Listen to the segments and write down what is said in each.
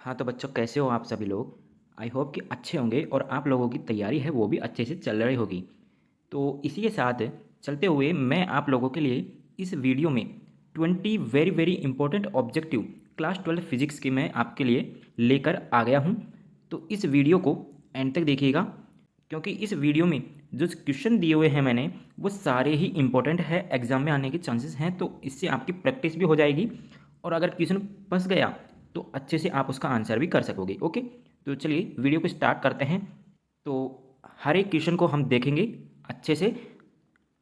हाँ, तो बच्चों कैसे हो आप सभी लोग? आई होप कि अच्छे होंगे और आप लोगों की तैयारी है वो भी अच्छे से चल रही होगी। तो इसी के साथ चलते हुए मैं आप लोगों के लिए इस वीडियो में 20 very very important objective class 12 physics के मैं आपके लिए लेकर आ गया हूँ। तो इस वीडियो को एंड तक देखिएगा, क्योंकि इस वीडियो में जो क्वेश्चन दिए हुए हैं मैंने वो सारे ही इंपॉर्टेंट है, एग्जाम में आने के चांसेस हैं। तो इससे आपकी प्रैक्टिस भी हो जाएगी और अगर क्वेश्चन फंस गया तो अच्छे से आप उसका आंसर भी कर सकोगे। ओके, तो चलिए वीडियो को स्टार्ट करते हैं। तो हर एक क्वेश्चन को हम देखेंगे अच्छे से।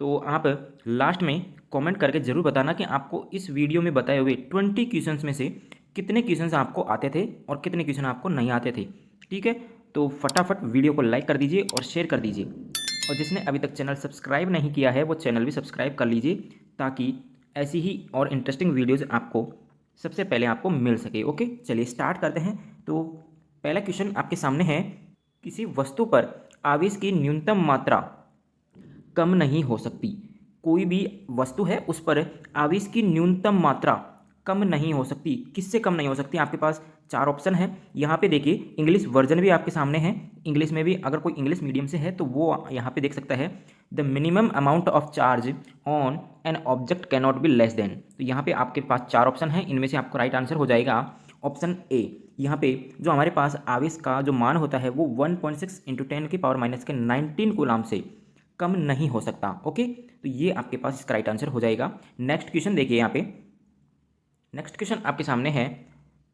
तो आप लास्ट में कमेंट करके ज़रूर बताना कि आपको इस वीडियो में बताए हुए 20 क्वेश्चंस में से कितने क्वेश्चंस आपको आते थे और कितने क्वेश्चन आपको नहीं आते थे। ठीक है, तो फटाफट वीडियो को लाइक कर दीजिए और शेयर कर दीजिए, और जिसने अभी तक चैनल सब्सक्राइब नहीं किया है वो चैनल भी सब्सक्राइब कर लीजिए, ताकि ऐसी ही और इंटरेस्टिंग वीडियोज़ आपको सबसे पहले आपको मिल सके। ओके, चलिए स्टार्ट करते हैं। तो पहला क्वेश्चन आपके सामने है, किसी वस्तु पर आवेश की न्यूनतम मात्रा कम नहीं हो सकती। कोई भी वस्तु है उस पर आवेश की न्यूनतम मात्रा कम नहीं हो सकती। किससे कम नहीं हो सकती? आपके पास चार ऑप्शन है। यहाँ पे देखिए इंग्लिश वर्जन भी आपके सामने है। इंग्लिश में भी अगर कोई इंग्लिश मीडियम से है तो वो यहाँ पे देख सकता है, the minimum amount of charge on an object cannot be less than. तो यहाँ पे आपके पास चार ऑप्शन है, इनमें से आपको राइट आंसर हो जाएगा ऑप्शन ए। यहाँ पे जो हमारे पास आवेश का जो मान होता है वो 1.6 इंटू 10⁻⁻⁹ कूलाम से कम नहीं हो सकता। ओके, तो ये आपके पास इसका राइट आंसर हो जाएगा। नेक्स्ट क्वेश्चन देखिए यहाँ पे। नेक्स्ट क्वेश्चन आपके सामने है,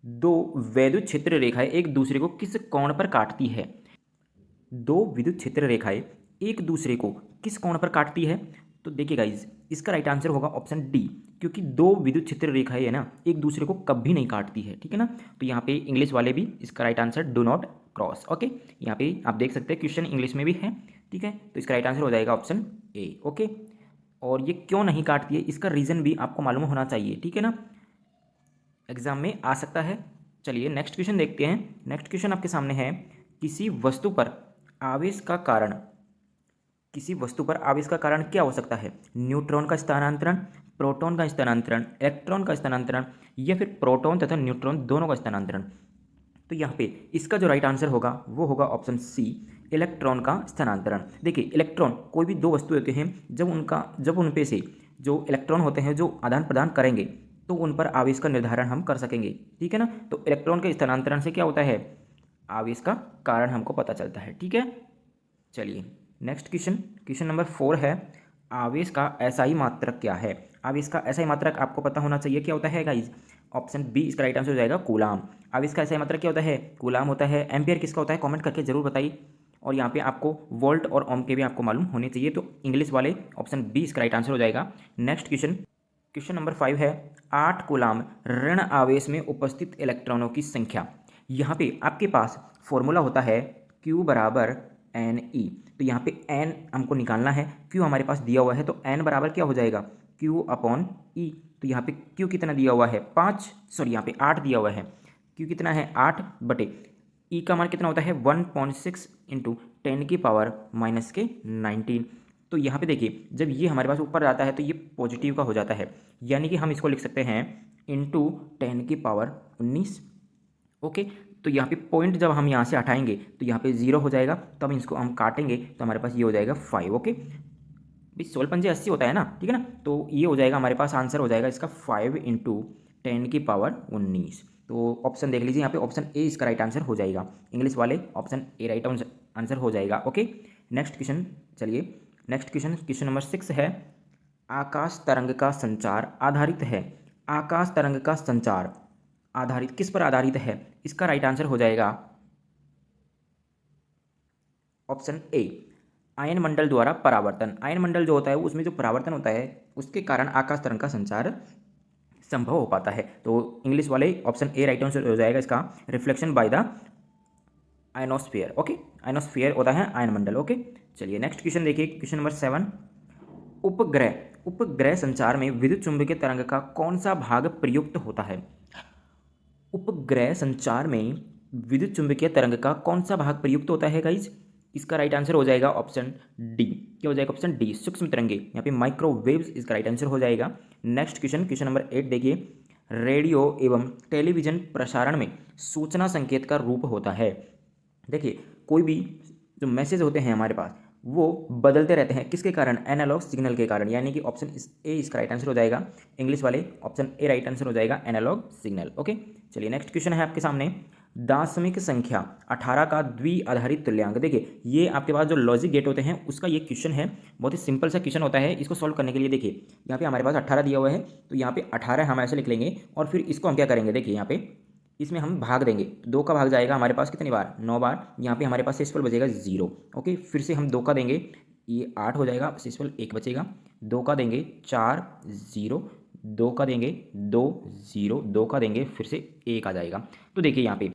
दो वैद्युत क्षेत्र रेखाएं एक दूसरे को किस कोण पर काटती है? दो विद्युत क्षेत्र रेखाएं एक दूसरे को किस कोण पर काटती है? तो देखिए गाइज, इसका राइट आंसर होगा ऑप्शन डी, क्योंकि दो विद्युत क्षेत्र रेखाएं है ना एक दूसरे को कभी नहीं काटती है। ठीक है ना, तो यहाँ पे इंग्लिश वाले भी इसका right answer do not cross. Okay, यहाँ पे आप देख सकते हैं क्वेश्चन इंग्लिश में भी है। ठीक है, तो इसका राइट आंसर हो जाएगा ऑप्शन ए। ओके, और ये क्यों नहीं काटती है इसका रीज़न भी आपको मालूम होना चाहिए। ठीक है ना, एग्जाम में आ सकता है। चलिए नेक्स्ट क्वेश्चन देखते हैं। नेक्स्ट क्वेश्चन आपके सामने है, किसी वस्तु पर आवेश का कारण किसी वस्तु पर आवेश का कारण क्या हो सकता है? न्यूट्रॉन का स्थानांतरण, प्रोटॉन का स्थानांतरण, इलेक्ट्रॉन का स्थानांतरण, या फिर प्रोटॉन तथा न्यूट्रॉन दोनों का स्थानांतरण। तो यहाँ पे इसका जो राइट आंसर होगा वो होगा ऑप्शन सी, इलेक्ट्रॉन का स्थानांतरण। देखिए इलेक्ट्रॉन कोई भी दो वस्तु होते हैं, जब उन पे से जो इलेक्ट्रॉन होते हैं जो आदान प्रदान करेंगे तो उन पर आवेश का निर्धारण हम कर सकेंगे। ठीक है ना, तो इलेक्ट्रॉन के स्थानांतरण से क्या होता है? आवेश का कारण हमको पता चलता है। ठीक है, चलिए नेक्स्ट क्वेश्चन, क्वेश्चन नंबर 4 है, आवेश का एसआई मात्रक क्या है? आवेश का एसआई मात्रक आपको पता होना चाहिए क्या होता है गाइज। ऑप्शन बी इसका राइट आंसर हो जाएगा कूलाम। आवेश का एसआई मात्रक क्या होता है? कूलाम होता है। एम्पियर किसका होता है? कमेंट करके जरूर बताइए। और यहाँ पे आपको वोल्ट और ओम के भी आपको मालूम होने चाहिए, तो इंग्लिश वाले ऑप्शन बी इसका राइट आंसर हो जाएगा। नेक्स्ट क्वेश्चन, क्वेश्चन नंबर 5 है, 8 कूलाम ऋण आवेश में उपस्थित इलेक्ट्रॉनों की संख्या। यहाँ पे आपके पास फॉर्मूला होता है Q बराबर एन ई। तो यहाँ पे एन हमको निकालना है, Q हमारे पास दिया हुआ है तो एन बराबर क्या हो जाएगा? Q अपॉन ई। तो यहाँ पे Q कितना दिया हुआ है? 5, सॉरी यहाँ पे 8 दिया हुआ है। Q कितना है? 8 बटे ई का मान कितना होता है? 1.6 इंटू 10⁻⁻⁹। तो यहाँ पे देखिए जब ये हमारे पास ऊपर आता है तो ये पॉजिटिव का हो जाता है, यानी कि हम इसको लिख सकते हैं इंटू 10⁻19। ओके, तो यहाँ पे पॉइंट जब हम यहाँ से हटाएंगे तो यहाँ पे 0 हो जाएगा, तब इसको हम काटेंगे तो हमारे पास ये हो जाएगा 5। ओके, भाई 16×5 = 80 होता है ना। ठीक है ना, तो ये हो जाएगा हमारे पास आंसर हो जाएगा इसका 5 इंटू 10⁻19। तो ऑप्शन देख लीजिए यहाँ पे ऑप्शन ए इसका राइट आंसर हो जाएगा। इंग्लिश वाले ऑप्शन ए राइट आंसर हो जाएगा। ओके, नेक्स्ट क्वेश्चन, चलिए नेक्स्ट क्वेश्चन, क्वेश्चन नंबर 6 है, आकाश तरंग का संचार आधारित है। आकाश तरंग का संचार आधारित किस पर आधारित है? इसका राइट आंसर हो जाएगा ऑप्शन ए, आयन मंडल द्वारा परावर्तन। आयन मंडल जो होता है उसमें जो परावर्तन होता है उसके कारण आकाश तरंग का संचार संभव हो पाता है। तो इंग्लिश वाले ऑप्शन ए राइट आंसर हो जाएगा इसका, reflection by the ionosphere. Okay, ionosphere होता है आयन मंडल। ओके, चलिए नेक्स्ट क्वेश्चन देखिए, क्वेश्चन नंबर 7, उपग्रह उपग्रह संचार में विद्युत चुंबकीय तरंग का कौन सा भाग प्रयुक्त होता है? उपग्रह संचार में विद्युत चुंबकीय तरंग का कौन सा भाग प्रयुक्त होता है गाइज? इसका राइट आंसर हो जाएगा ऑप्शन डी। क्या हो जाएगा? ऑप्शन डी, सूक्ष्म तरंगे, यहाँ पे माइक्रोवेव्स इसका राइट आंसर हो जाएगा। नेक्स्ट क्वेश्चन, क्वेश्चन नंबर 8 देखिए, रेडियो एवं टेलीविज़न प्रसारण में सूचना संकेत का रूप होता है। देखिए, कोई भी जो मैसेज होते हैं हमारे पास वो बदलते रहते हैं, किसके कारण? एनालॉग सिग्नल के कारण, यानी कि ऑप्शन ए इसका राइट आंसर हो जाएगा। इंग्लिश वाले ऑप्शन ए राइट आंसर हो जाएगा, एनालॉग सिग्नल। ओके, चलिए नेक्स्ट क्वेश्चन है आपके सामने, दाशमिक संख्या 18 का द्विआधारी तुल्यांक। देखिए, ये आपके पास जो लॉजिक गेट होते हैं उसका ये क्वेश्चन है, बहुत ही सिंपल सा क्वेश्चन होता है। इसको सॉल्व करने के लिए देखिए, यहाँ पे हमारे पास 18 दिया हुआ है, तो यहाँ पे 18 हम ऐसे लिख लेंगे और फिर इसको हम क्या करेंगे, देखिए यहाँ पे इसमें हम भाग देंगे, 2 का भाग जाएगा हमारे पास कितनी बार? 9 बार। यहाँ पे हमारे पास शेषफल बचेगा 0। ओके, फिर से हम 2 का देंगे, ये 8 हो जाएगा, शेषफल 1 बचेगा। 2 का देंगे 4, 0। 2 का देंगे 2, 0। 2 का देंगे फिर से 1 आ जाएगा। तो देखिए यहाँ पे,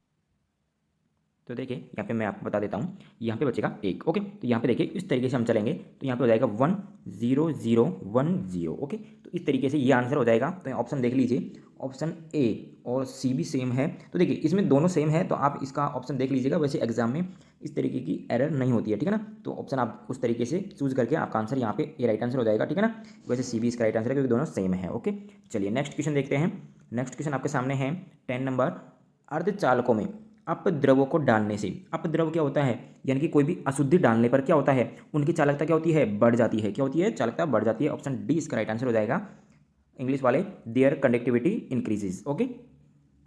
तो देखिए यहाँ पे मैं आपको बता देता हूँ, यहाँ पे बचेगा 1। ओके, तो यहाँ पे देखिए इस तरीके से हम चलेंगे तो यहाँ पे हो जाएगा 1 0 0 1 0। ओके, तो इस तरीके से ये आंसर हो जाएगा। तो ऑप्शन देख लीजिए, ऑप्शन ए और सी भी सेम है। तो देखिए इसमें दोनों सेम है, तो आप इसका ऑप्शन देख लीजिएगा। वैसे एग्जाम में इस तरीके की एरर नहीं होती है, ठीक है ना। तो ऑप्शन आप उस तरीके से चूज करके आपका आंसर यहाँ पे ए राइट आंसर हो जाएगा, ठीक है ना। वैसे सी भी इसका राइट आंसर है क्योंकि दोनों सेम है। ओके, चलिए नेक्स्ट क्वेश्चन देखते हैं। नेक्स्ट क्वेश्चन आपके सामने है 10 नंबर, अर्धचालकों में अपद्रव्यों को डालने से, अपद्रव क्या होता है? यानी कि कोई भी अशुद्धि डालने पर क्या होता है? उनकी चालकता क्या होती है? बढ़ जाती है। क्या होती है? चालकता बढ़ जाती है। ऑप्शन डी इसका राइट आंसर हो जाएगा। इंग्लिश वाले, there conductivity increases. Okay,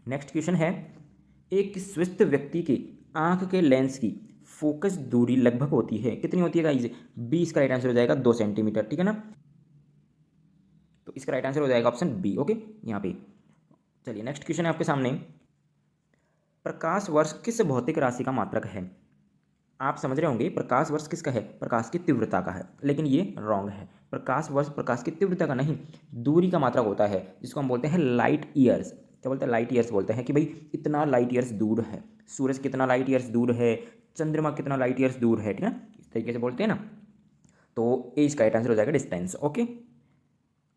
next question है, एक स्वस्थ व्यक्ति की आंख के लेंस की फोकस दूरी लगभग होती है, कितनी होती है गाइस? बी इसका राइट आंसर हो जाएगा, 2 सेंटीमीटर, ठीक है ना। तो इसका राइट आंसर हो जाएगा ऑप्शन बी। ओके, यहाँ पे चलिए नेक्स्ट क्वेश्चन है आपके सामने, प्रकाश वर्ष किस भौतिक राशि का मात्रक है? आप समझ रहे होंगे प्रकाश वर्ष किसका है? प्रकाश की तीव्रता का है, लेकिन ये रॉन्ग है। प्रकाश वर्ष प्रकाश की तीव्रता का नहीं, दूरी का मात्रक होता है, जिसको हम बोलते हैं लाइट ईयर्स। क्या बोलते हैं? लाइट ईयर्स बोलते हैं कि भाई इतना लाइट ईयर्स दूर है, सूरज कितना लाइट ईयर्स दूर है, चंद्रमा कितना लाइट ईयर्स दूर है, ठीक है ना, इस तरीके से बोलते हैं ना। तो ए इसका राइट आंसर हो जाएगा, डिस्टेंस। ओके,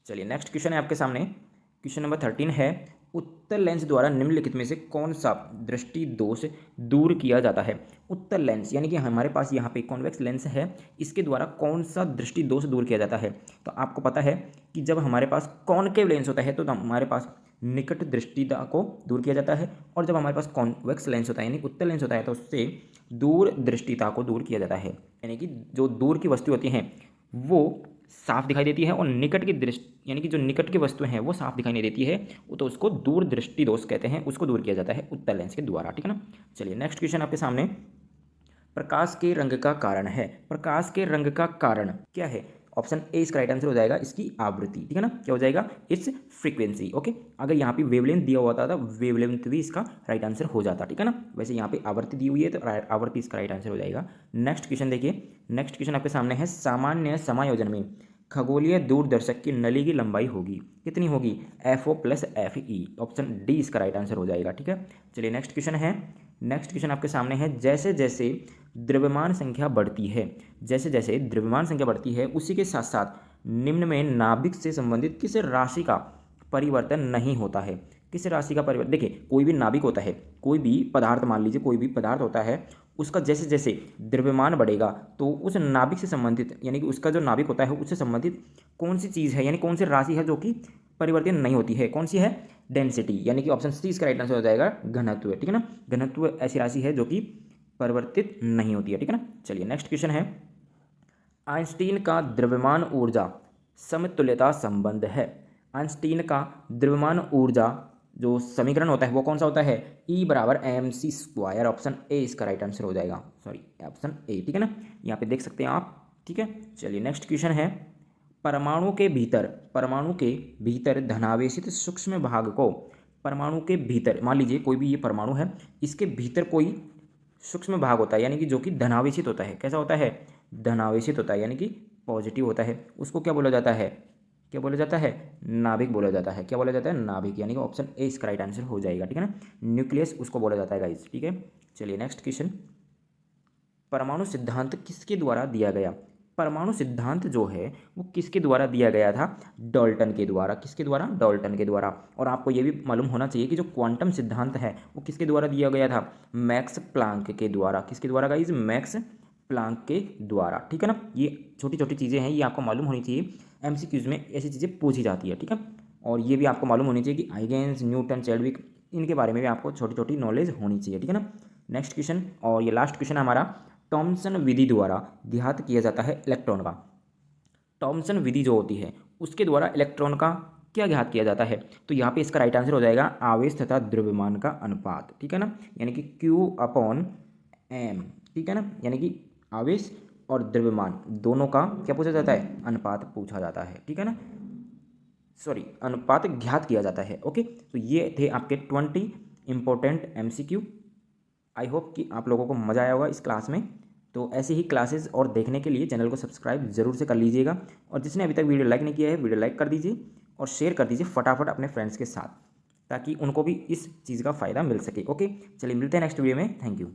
चलिए नेक्स्ट क्वेश्चन है आपके सामने, क्वेश्चन नंबर 13 है, उत्तल लेंस द्वारा निम्नलिखित में से कौन सा दृष्टि दोष दूर किया जाता है? उत्तल लेंस यानी कि हमारे पास यहाँ पे कॉन्वेक्स लेंस है, इसके द्वारा कौन सा दृष्टि दोष दूर किया जाता है? तो आपको पता है कि जब हमारे पास कॉनकेव लेंस होता है तो हमारे पास निकट दृष्टिता को दूर किया जाता है, और जब हमारे पास कॉन्वेक्स लेंस होता है यानी उत्तल लेंस होता है तो उससे दूर दृष्टिता को दूर किया जाता है। यानी कि जो दूर की वस्तु होती हैं वो साफ दिखाई देती है, और निकट की दृष्टि यानी कि जो निकट की वस्तुएं हैं वो साफ दिखाई नहीं देती है, वो तो उसको दूर दृष्टि दोष कहते हैं, उसको दूर किया जाता है उत्तल लेंस के द्वारा, ठीक है ना। चलिए नेक्स्ट क्वेश्चन आपके सामने, प्रकाश के रंग का कारण है, प्रकाश के रंग का कारण क्या है? ऑप्शन ए इसका राइट आंसर हो जाएगा, इसकी आवृत्ति, ठीक है ना। क्या हो जाएगा? It's frequency. ओके, अगर यहाँ पे वेवलेंथ दिया हुआ था वेवलेंथ भी इसका राइट आंसर हो जाता, ठीक है ना। वैसे यहाँ पे आवृत्ति दी हुई है तो आवृत्ति इसका राइट आंसर हो जाएगा। नेक्स्ट क्वेश्चन देखिए, नेक्स्ट क्वेश्चन आपके सामने है, सामान्य समायोजन में खगोलीय दूरदर्शक की नली की लंबाई होगी, कितनी होगी? FO + FE। ऑप्शन डी इसका राइट आंसर हो जाएगा, ठीक है। चलिए नेक्स्ट क्वेश्चन है, नेक्स्ट क्वेश्चन आपके सामने है, जैसे जैसे द्रव्यमान संख्या बढ़ती है, जैसे जैसे द्रव्यमान संख्या बढ़ती है उसी के साथ साथ निम्न में नाभिक से संबंधित किस राशि का परिवर्तन नहीं होता है? किस राशि का परिवर्तन? देखिए कोई भी नाभिक होता है, कोई भी पदार्थ, मान लीजिए कोई भी पदार्थ होता है, उसका जैसे जैसे द्रव्यमान बढ़ेगा तो उस नाभिक से संबंधित यानी कि उसका जो नाभिक होता है उससे संबंधित कौन सी चीज़ है यानी कौन सी राशि है जो कि परिवर्तित नहीं होती है? कौन सी है? डेंसिटी, यानी कि ऑप्शन सी इसका राइट आंसर हो जाएगा, घनत्व, ठीक है ना। घनत्व ऐसी राशि है जो कि परिवर्तित नहीं होती है, ठीक है ना। चलिए नेक्स्ट क्वेश्चन है, आइंस्टीन का द्रव्यमान ऊर्जा समतुल्यता संबंध है, आइंस्टीन का द्रव्यमान ऊर्जा जो समीकरण होता है वो कौन सा होता है? E = mc²। ऑप्शन ए इसका राइट आंसर हो जाएगा, सॉरी ऑप्शन ए, ठीक है ना, यहाँ पे देख सकते हैं आप, ठीक है। चलिए नेक्स्ट क्वेश्चन है, परमाणु के भीतर धनावेशित सूक्ष्म भाग को, परमाणु के भीतर मान लीजिए कोई भी ये परमाणु है, इसके भीतर कोई सूक्ष्म भाग होता है यानी कि जो कि धनावेशित होता है। कैसा होता है? धनावेशित होता है यानी कि पॉजिटिव होता है, उसको क्या बोला जाता है? क्या बोला जाता है? नाभिक बोला जाता है। क्या बोला जाता है? नाभिक, यानी कि ऑप्शन ए इसका राइट आंसर हो जाएगा, ठीक है ना। न्यूक्लियस उसको बोला जाता है गाइस, ठीक है। चलिए नेक्स्ट क्वेश्चन, परमाणु सिद्धांत किसके द्वारा दिया गया? परमाणु सिद्धांत जो है वो किसके द्वारा दिया गया था? डाल्टन के द्वारा। किसके द्वारा? डाल्टन के द्वारा। और आपको ये भी मालूम होना चाहिए कि जो क्वांटम सिद्धांत है वो किसके द्वारा दिया गया था? मैक्स प्लांक के द्वारा। किसके द्वारा गाइस? मैक्स प्लांक के द्वारा, ठीक है ना। ये छोटी छोटी चीज़ें हैं, ये आपको मालूम होनी चाहिए, MCQs में ऐसी चीज़ें पूछी जाती है, ठीक है। और ये भी आपको मालूम होनी चाहिए कि हाइगेंस, न्यूटन, चैडविक, इनके बारे में भी आपको छोटी छोटी नॉलेज होनी चाहिए, ठीक है ना। नेक्स्ट क्वेश्चन और ये लास्ट क्वेश्चन हमारा, थॉमसन विधि द्वारा घात किया जाता है इलेक्ट्रॉन का। थॉमसन विधि जो होती है उसके द्वारा इलेक्ट्रॉन का क्या घात किया जाता है? तो यहाँ पे इसका राइट आंसर हो जाएगा आवेश तथा द्रव्यमान का अनुपात, ठीक है ना, यानी कि Q/m, ठीक है ना, यानी कि आवेश और द्रव्यमान दोनों का क्या पूछा जाता है? अनुपात पूछा जाता है, ठीक है ना, सॉरी अनुपात ज्ञात किया जाता है। ओके, तो ये थे आपके 20 इंपॉर्टेंट MCQ। आई होप कि आप लोगों को मज़ा आया होगा इस क्लास में। तो ऐसे ही क्लासेस और देखने के लिए चैनल को सब्सक्राइब जरूर से कर लीजिएगा, और जिसने अभी तक वीडियो लाइक नहीं किया है वीडियो लाइक कर दीजिए और शेयर कर दीजिए फटाफट अपने फ्रेंड्स के साथ, ताकि उनको भी इस चीज़ का फ़ायदा मिल सके। ओके, चलिए मिलते हैं नेक्स्ट वीडियो में। Thank you.